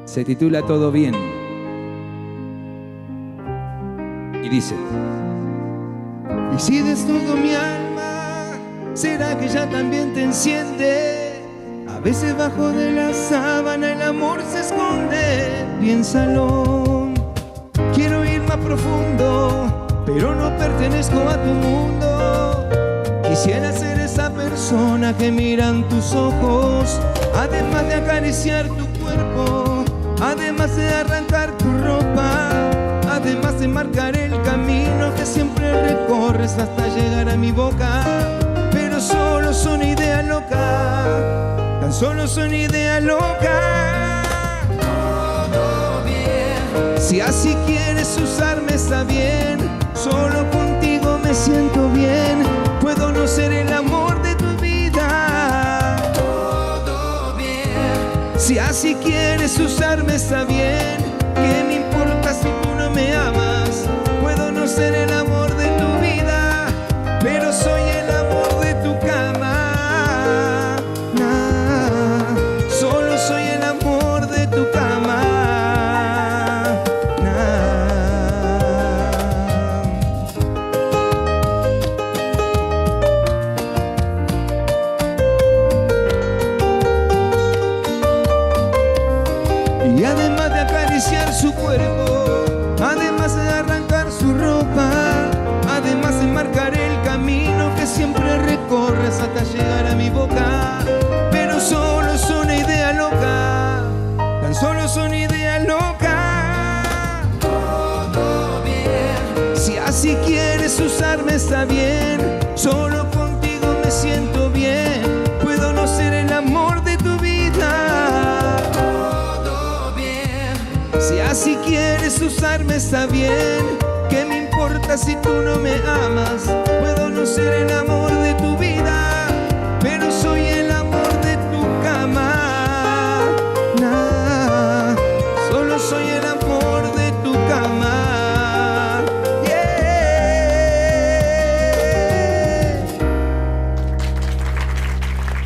Se titula Todo Bien. Y dice: y si desnudo mi alma, ¿será que ya también te enciende? A veces bajo de la sábana el amor se esconde. Piénsalo, quiero ir más profundo, pero no pertenezco a tu mundo. Quisiera ser esa persona que miran tus ojos, además de acariciar tu cuerpo, además de arrancar tu ropa, además de marcar el camino que siempre recorres hasta llegar a mi boca. Pero solo son ideas locas, tan solo son ideas locas. Todo bien. Si así quieres usarme está bien, solo contigo me siento bien. Puedo no ser el amor de tu vida. Todo bien. Si así quieres usarme está bien. ¿Qué me importa si tú no me amas? Puedo no ser el amor de tu vida, pero soy el amor de tu cama. Nah, solo soy el amor de tu cama. Y además de acariciar su cuerpo, además de arrancar su ropa, además de marcar el camino que siempre recorres hasta llegar a mi boca. Pero solo son ideas locas, tan solo son ideas locas. Todo bien. Si así quieres usarme está bien, solo contigo me siento bien. Puedo no ser el amor de tu vida. Si así quieres usarme está bien. ¿Qué me importa si tú no me amas? Puedo no ser el amor de tu vida.